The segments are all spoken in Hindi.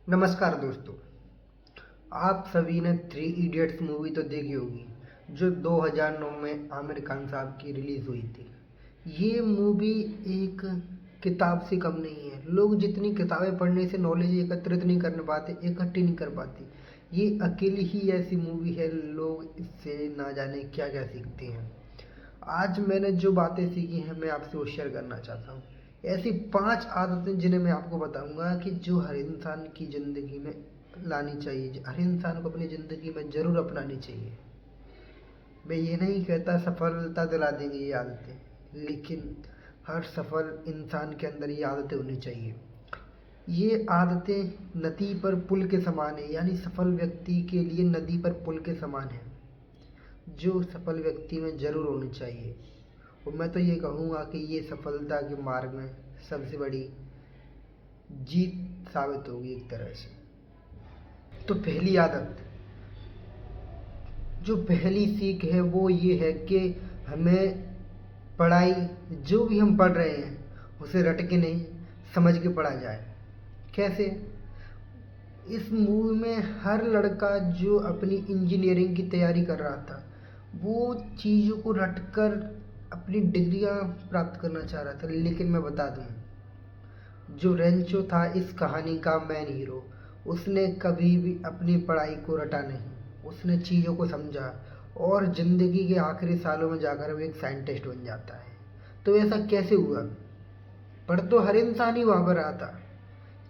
नमस्कार दोस्तों। आप सभी ने थ्री इडियट्स मूवी तो देखी होगी जो 2009 में आमिर खान साहब की रिलीज़ हुई थी। ये मूवी एक किताब से कम नहीं है। लोग जितनी किताबें पढ़ने से नॉलेज एकत्रित नहीं कर पाते, इकट्ठी नहीं कर पाते, ये अकेली ही ऐसी मूवी है। लोग इससे ना जाने क्या क्या सीखते हैं। आज मैंने जो बातें सीखी हैं मैं आपसे वो शेयर करना चाहता हूँ। ऐसी 5 आदतें जिन्हें मैं आपको बताऊंगा कि जो हर इंसान की ज़िंदगी में लानी चाहिए, हर इंसान को अपनी ज़िंदगी में ज़रूर अपनानी चाहिए। मैं ये नहीं कहता सफलता दिला देंगी ये आदतें, लेकिन हर सफल इंसान के अंदर ये आदतें होनी चाहिए। ये आदतें नदी पर पुल के समान है, यानी सफल व्यक्ति के लिए नदी पर पुल के समान है, जो सफल व्यक्ति में ज़रूर होनी चाहिए। और मैं तो ये कहूँगा कि ये सफलता के मार्ग में सबसे बड़ी जीत साबित होगी एक तरह से। तो पहली आदत, जो पहली सीख है वो ये है कि हमें पढ़ाई, जो भी हम पढ़ रहे हैं उसे रट के नहीं, समझ के पढ़ा जाए। कैसे? इस मूवी में हर लड़का जो अपनी इंजीनियरिंग की तैयारी कर रहा था वो चीज़ों को रट कर अपनी डिग्रियां प्राप्त करना चाह रहा था। लेकिन मैं बता दूं, जो रेंचो था इस कहानी का मेन हीरो, उसने कभी भी अपनी पढ़ाई को रटा नहीं। उसने चीज़ों को समझा और ज़िंदगी के आखिरी सालों में जाकर वो एक साइंटिस्ट बन जाता है। तो ऐसा कैसे हुआ? पढ़ तो हर इंसान ही वहाँ पर रहा था,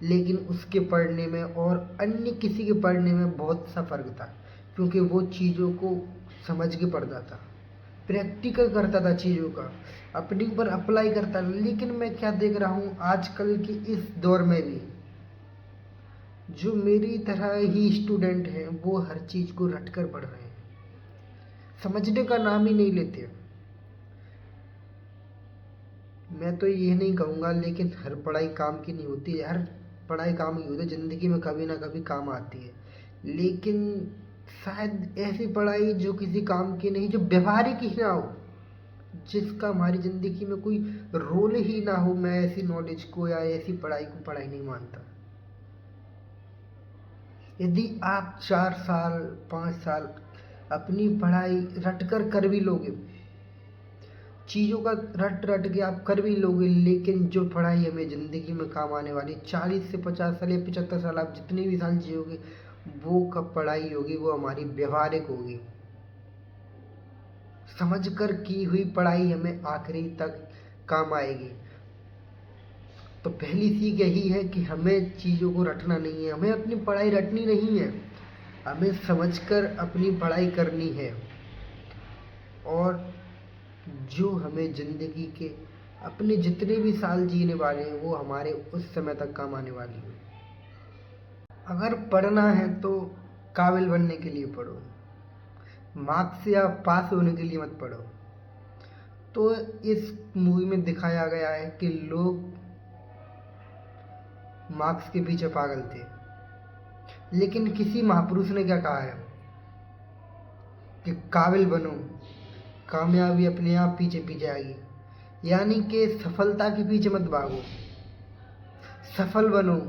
लेकिन उसके पढ़ने में और अन्य किसी के पढ़ने में बहुत सा फर्क था, क्योंकि वो चीज़ों को समझ के पढ़ता था, प्रैक्टिकल करता था, चीज़ों का अपने ऊपर अप्लाई करता। लेकिन मैं क्या देख रहा हूँ आजकल के इस दौर में भी, जो मेरी तरह ही स्टूडेंट हैं वो हर चीज़ को रट कर पढ़ रहे हैं, समझने का नाम ही नहीं लेते। मैं तो ये नहीं कहूँगा, लेकिन हर पढ़ाई काम की नहीं होती है। हर पढ़ाई काम की होती है, ज़िंदगी में कभी ना कभी काम आती है, लेकिन शायद ऐसी पढ़ाई जो किसी काम की नहीं, जो व्यवहारिक ही ना हो, जिसका हमारी ज़िंदगी में कोई रोल ही ना हो, मैं ऐसी नॉलेज को या ऐसी पढ़ाई को पढ़ाई नहीं मानता। यदि आप 4 साल 5 साल अपनी पढ़ाई रट कर भी लोगे, चीज़ों का रट रट के आप कर भी लोगे, लेकिन जो पढ़ाई हमें ज़िंदगी में काम आने वाली 40 से 50 साल या 75 साल, आप जितने भी साल जियोगे, वो कब पढ़ाई होगी? वो हमारी व्यवहारिक होगी। समझ कर की हुई पढ़ाई हमें आखिरी तक काम आएगी। तो पहली सीख यही है कि हमें चीज़ों को रटना नहीं है, हमें अपनी पढ़ाई रटनी नहीं है, हमें समझकर अपनी पढ़ाई करनी है। और जो हमें ज़िंदगी के अपने जितने भी साल जीने वाले हैं वो हमारे उस समय तक काम आने वाली है। अगर पढ़ना है तो काबिल बनने के लिए पढ़ो, मार्क्स या पास होने के लिए मत पढ़ो। तो इस मूवी में दिखाया गया है कि लोग मार्क्स के पीछे पागल थे, लेकिन किसी महापुरुष ने क्या कहा है कि काबिल बनो, कामयाबी अपने आप पीछे पीछे आएगी। यानी कि सफलता के पीछे मत भागो, सफल बनो,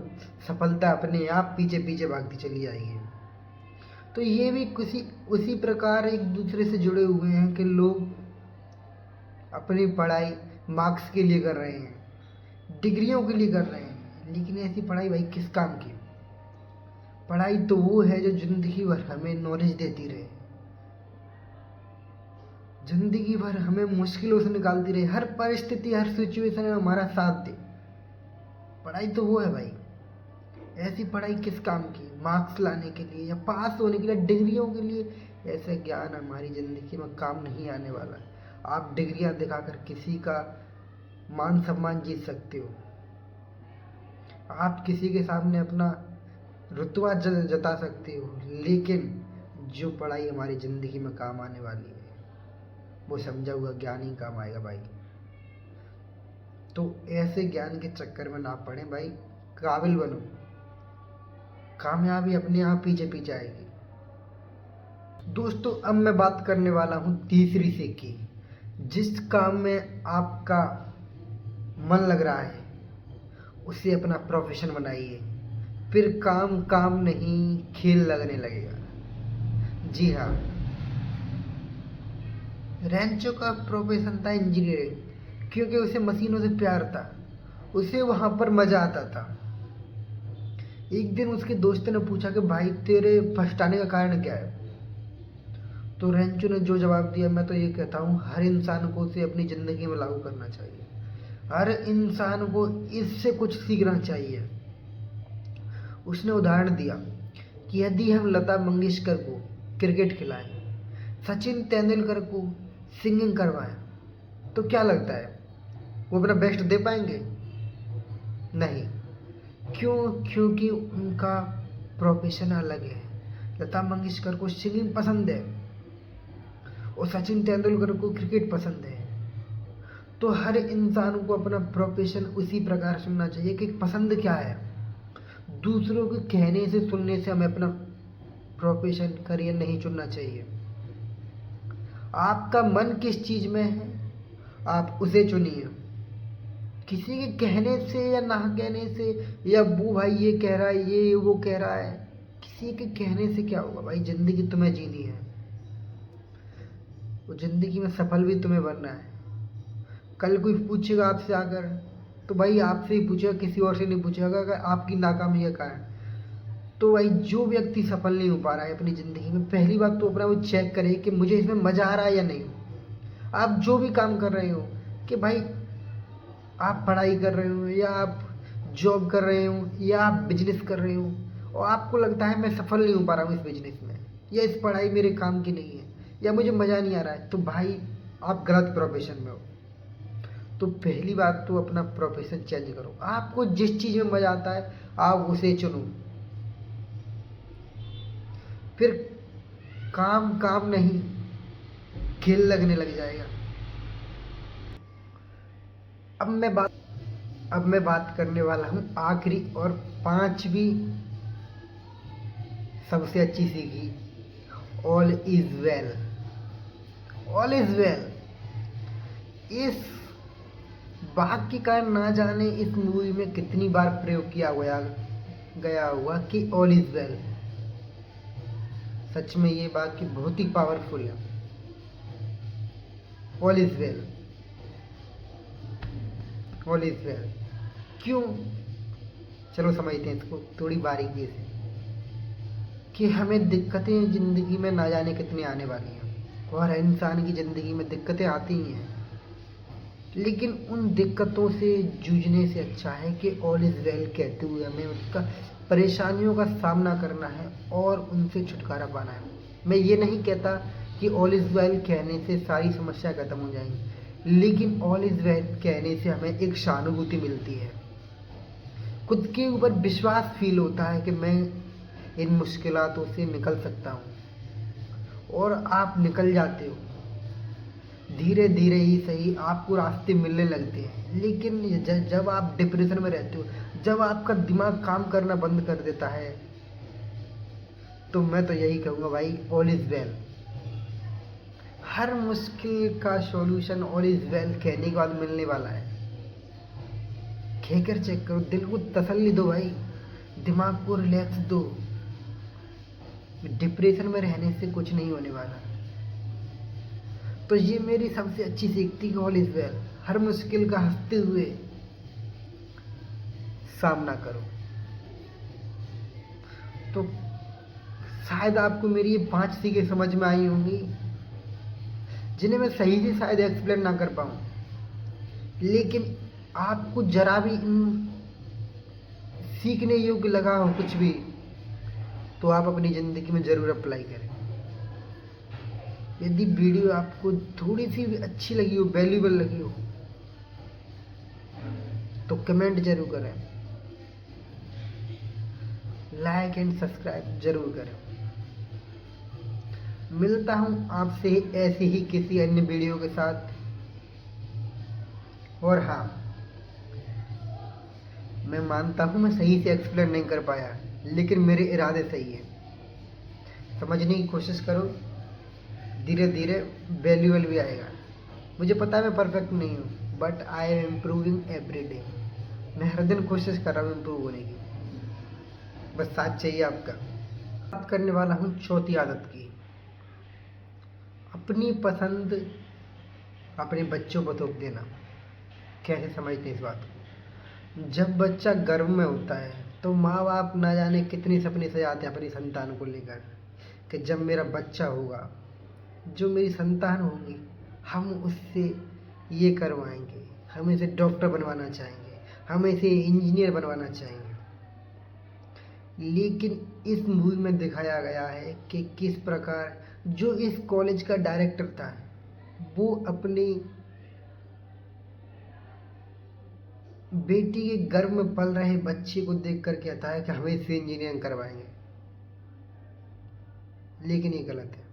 सफलता अपने आप पीछे पीछे भागती चली जाएगी। तो ये भी किसी उसी प्रकार एक दूसरे से जुड़े हुए हैं कि लोग अपनी पढ़ाई मार्क्स के लिए कर रहे हैं, डिग्रियों के लिए कर रहे हैं, लेकिन ऐसी पढ़ाई भाई किस काम की? पढ़ाई तो वो है जो जिंदगी भर हमें नॉलेज देती रहे, जिंदगी भर हमें मुश्किलों से निकालती रहे, हर परिस्थिति हर सिचुएशन में हमारा साथ दे। पढ़ाई तो वो है भाई। ऐसी पढ़ाई किस काम की? मार्क्स लाने के लिए या पास होने के लिए, डिग्रियों के लिए? ऐसा ज्ञान हमारी ज़िंदगी में काम नहीं आने वाला है। आप डिग्रियां दिखाकर किसी का मान सम्मान जीत सकते हो, आप किसी के सामने अपना रुतबा जता सकते हो, लेकिन जो पढ़ाई हमारी ज़िंदगी में काम आने वाली है वो समझा हुआ ज्ञान ही काम आएगा भाई। तो ऐसे ज्ञान के चक्कर में ना पड़े भाई, काबिल बनो, कामयाबी अपने आप पीछे पीछे आएगी। दोस्तों, अब मैं बात करने वाला हूँ तीसरी सीख की। जिस काम में आपका मन लग रहा है उसे अपना प्रोफेशन बनाइए, फिर काम काम नहीं खेल लगने लगेगा। जी हाँ, रेंचो का प्रोफेशन था इंजीनियरिंग, क्योंकि उसे मशीनों से प्यार था, उसे वहाँ पर मज़ा आता था। एक दिन उसके दोस्त ने पूछा कि भाई तेरे पछताने का कारण क्या है? तो रेंचो ने जो जवाब दिया, मैं तो ये कहता हूँ हर इंसान को उसे अपनी ज़िंदगी में लागू करना चाहिए। हर इंसान को इससे कुछ सीखना चाहिए। उसने उदाहरण दिया कि यदि हम लता मंगेशकर को क्रिकेट खिलाएं, सचिन तेंदुलकर को सिंगिंग करवाएं, तो क्या लगता है वो अपना बेस्ट दे पाएंगे? नहीं। क्यों? क्योंकि उनका प्रोफेशन अलग है। लता मंगेशकर को सिंगिंग पसंद है और सचिन तेंदुलकर को क्रिकेट पसंद है। तो हर इंसान को अपना प्रोफेशन उसी प्रकार चुनना चाहिए कि पसंद क्या है। दूसरों के कहने से सुनने से हमें अपना प्रोफेशन करियर नहीं चुनना चाहिए। आपका मन किस चीज़ में है, आप उसे चुनिए। किसी के कहने से या ना कहने से, या वो भाई ये कह रहा है, ये वो कह रहा है, किसी के कहने से क्या होगा भाई? ज़िंदगी तुम्हें जीनी है, वो ज़िंदगी में सफल भी तुम्हें बनना है। कल कोई पूछेगा आपसे आकर, तो भाई आपसे ही पूछेगा, किसी और से नहीं पूछेगा अगर आपकी नाकामी का कारण। तो भाई जो व्यक्ति सफल नहीं हो पा रहा है अपनी ज़िंदगी में, पहली बात तो अपना वो चेक करे कि मुझे इसमें मज़ा आ रहा है या नहीं। आप जो भी काम कर रहे हो, कि भाई आप पढ़ाई कर रहे हो या आप जॉब कर रहे हो या आप बिजनेस कर रहे हो, और आपको लगता है मैं सफल नहीं हो पा रहा हूँ इस बिजनेस में, या इस पढ़ाई मेरे काम की नहीं है, या मुझे मज़ा नहीं आ रहा है, तो भाई आप गलत प्रोफेशन में हो। तो पहली बात तो अपना प्रोफेशन चेंज करो। आपको जिस चीज़ में मज़ा आता है आप उसे चुनो। फिर काम काम नहीं खेल लगने लग जाएगा। अब मैं बात करने वाला हूँ आखिरी और पांचवी सबसे अच्छी सीखी, all is well. All is well, इस वाक्य का ना जाने इस मूवी में कितनी बार प्रयोग किया गया हुआ कि ऑल इज वेल। सच में ये वाक्य बहुत ही पावरफुल है। All is well, all is well. क्यों? चलो समझते हैं इसको थोड़ी बारीकी से, कि हमें दिक्कतें ज़िंदगी में ना जाने कितनी आने वाली हैं, और इंसान की ज़िंदगी में दिक्कतें आती ही हैं, लेकिन उन दिक्कतों से जूझने से अच्छा है कि ऑल इज़ वेल कहते हुए हमें उसका परेशानियों का सामना करना है और उनसे छुटकारा पाना है। मैं ये नहीं कहता कि ऑल इज़ वेल कहने से सारी समस्या खत्म हो जाएंगी, लेकिन ऑल इज़ वेल कहने से हमें एक सहानुभूति मिलती है, खुद के ऊपर विश्वास फील होता है कि मैं इन मुश्किलातों से निकल सकता हूँ, और आप निकल जाते हो। धीरे धीरे ही सही आपको रास्ते मिलने लगते हैं। लेकिन जब आप डिप्रेशन में रहते हो, जब आपका दिमाग काम करना बंद कर देता है, तो मैं तो यही कहूँगा भाई, ऑल इज़ वेल। हर मुश्किल का सॉल्यूशन ऑल इज़ वेल कहने के बाद मिलने वाला है। कहकर चेक करो, दिल को तसल्ली दो भाई, दिमाग को रिलैक्स दो। डिप्रेशन में रहने से कुछ नहीं होने वाला। तो ये मेरी सबसे अच्छी सीख थी कि ऑल इज वेल। हर मुश्किल का हंसते हुए सामना करो। तो शायद आपको मेरी ये 5 सीखें समझ में आई होंगी, जिन्हें मैं सही से शायद एक्सप्लेन ना कर पाऊँ, लेकिन आपको जरा भी इन सीखने योग्य लगा हो कुछ भी, तो आप अपनी ज़िंदगी में ज़रूर अप्लाई करें। यदि वीडियो आपको थोड़ी सी भी अच्छी लगी हो, वैल्यूबल लगी हो, तो कमेंट जरूर करें, लाइक एंड सब्सक्राइब जरूर करें। मिलता हूँ आपसे ऐसे ही किसी अन्य वीडियो के साथ। और हाँ, मैं मानता हूँ मैं सही से एक्सप्लेन नहीं कर पाया, लेकिन मेरे इरादे सही है। समझने की कोशिश करो, धीरे धीरे वैल्यूबल भी आएगा। मुझे पता है मैं परफेक्ट नहीं हूँ, but I am improving every day. मैं हर दिन कोशिश कर रहा हूँ इम्प्रूव होने की। बस साथ चाहिए आपका। बात करने वाला हूँ चौथी आदत की। अपनी पसंद अपने बच्चों को थोप देना। कैसे समझते हैं इस बात को? जब बच्चा गर्भ में होता है तो माँ बाप ना जाने कितनी सपने सजाते हैं अपनी संतान को लेकर, कि जब मेरा बच्चा होगा, जो मेरी संतान होगी, हम उससे ये करवाएंगे, हम इसे डॉक्टर बनवाना चाहेंगे, हम इसे इंजीनियर बनवाना चाहेंगे। लेकिन इस मूवी में दिखाया गया है कि किस प्रकार जो इस कॉलेज का डायरेक्टर था, वो अपनी बेटी के गर्भ में पल रहे बच्चे को देख कर कहता है कि हमें इसे इंजीनियरिंग करवाएंगे। लेकिन ये गलत है।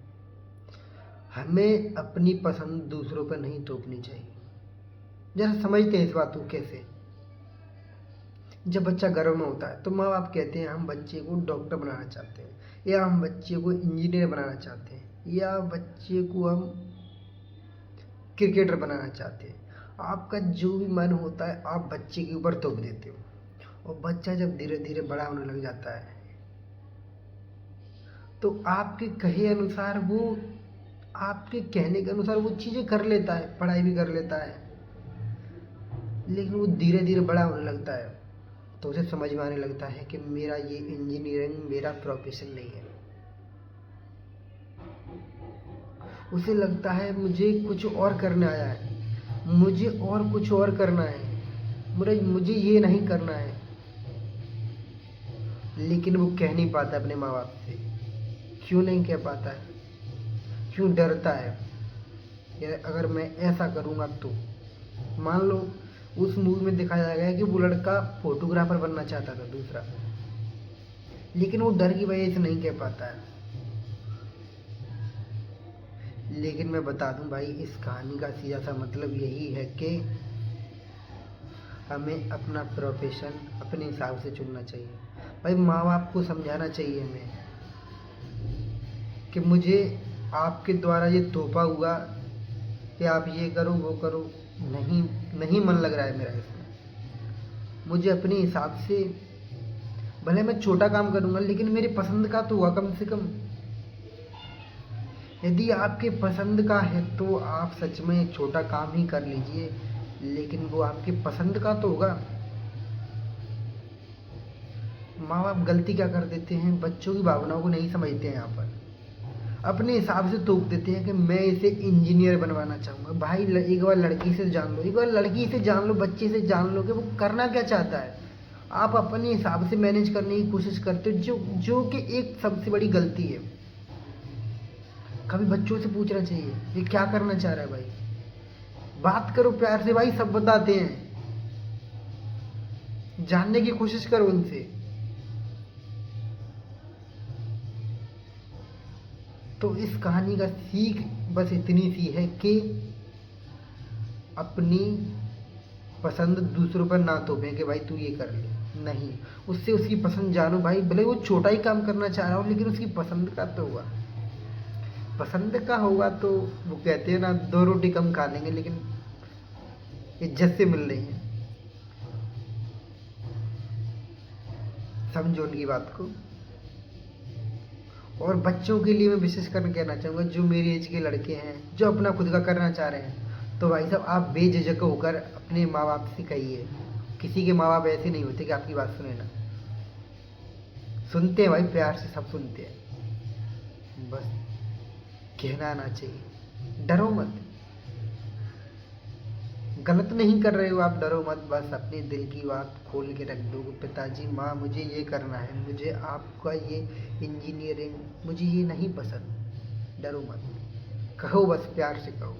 हमें अपनी पसंद दूसरों पर नहीं थोपनी चाहिए। जरा समझते हैं इस बात को कैसे। जब बच्चा गर्भ में होता है तो माँ बाप कहते हैं हम बच्चे को डॉक्टर बनाना चाहते हैं, या हम बच्चे को इंजीनियर बनाना चाहते हैं, या बच्चे को हम क्रिकेटर बनाना चाहते हैं। आपका जो भी मन होता है आप बच्चे के ऊपर थोप देते हो, और बच्चा जब धीरे धीरे बड़ा होने लग जाता है तो आपके कहे अनुसार वो, आपके कहने के अनुसार वो चीज़ें कर लेता है, पढ़ाई भी कर लेता है। लेकिन वो धीरे धीरे बड़ा होने लगता है तो उसे समझ में आने लगता है कि मेरा ये इंजीनियरिंग मेरा प्रोफेशन नहीं है। उसे लगता है मुझे कुछ और करने आया है, मुझे और कुछ और करना है, मुझे ये नहीं करना है। लेकिन वो कह नहीं पाता अपने माँ बाप से। क्यों नहीं कह पाता है? क्यों डरता है? यार अगर मैं ऐसा करूँगा तो, मान लो उस मूवी में दिखाया गया है कि वो लड़का फोटोग्राफर बनना चाहता था दूसरा, लेकिन वो डर की वजह से नहीं कह पाता है। लेकिन मैं बता दूं भाई, इस कहानी का सीधा सा मतलब यही है कि हमें अपना प्रोफेशन अपने हिसाब से चुनना चाहिए। भाई माँ बाप को समझाना चाहिए हमें कि मुझे आपके द्वारा ये तोहफा हुआ कि आप ये करो वो करो, नहीं मन लग रहा है मेरा इसमें। मुझे अपने हिसाब से, भले मैं छोटा काम करूँगा लेकिन मेरी पसंद का तो हुआ कम से कम। यदि आपके पसंद का है तो आप सच में एक छोटा काम ही कर लीजिए, लेकिन वो आपके पसंद का तो होगा। माँ बाप गलती क्या कर देते हैं, बच्चों की भावनाओं को नहीं समझते हैं। यहाँ पर अपने हिसाब से थोप देते हैं कि मैं इसे इंजीनियर बनवाना चाहूँगा। भाई एक बार लड़की से जान लो, एक बार लड़की से जान लो, बच्चे से जान लो कि वो करना क्या चाहता है। आप अपने हिसाब से मैनेज करने की कोशिश करते हो, जो कि एक सबसे बड़ी गलती है। कभी बच्चों से पूछना चाहिए ये क्या करना चाह रहा है। भाई बात करो प्यार से, भाई सब बताते हैं, जानने की कोशिश करो उनसे। तो इस कहानी का सीख बस इतनी सी है कि अपनी पसंद दूसरों पर ना थोपें कि भाई तू ये कर ले। नहीं, उससे उसकी पसंद जानो भाई। भले वो छोटा ही काम करना चाह रहा हो लेकिन उसकी पसंद का तो हुआ। पसंद का होगा तो वो कहते हैं ना, 2 रोटी कम खा लेंगे लेकिन इज्जत से मिल रही है। समझो उनकी बात को। और बच्चों के लिए मैं विशेष कर कहना चाहूँगा, जो मेरी एज के लड़के हैं जो अपना खुद का करना चाह रहे हैं, तो भाई साहब आप बेझिझक होकर अपने माँ बाप से कहिए। किसी के माँ बाप ऐसे नहीं होते कि आपकी बात सुने ना, सुनते हैं भाई, प्यार से सब सुनते हैं। बस कहना आना चाहिए, डरो मत। गलत नहीं कर रहे हो आप, डरो मत। बस अपने दिल की बात खोल के रख दो, पिताजी माँ मुझे ये करना है, मुझे आपका ये इंजीनियरिंग मुझे ये नहीं पसंद। डरो मत, कहो, बस प्यार से कहो।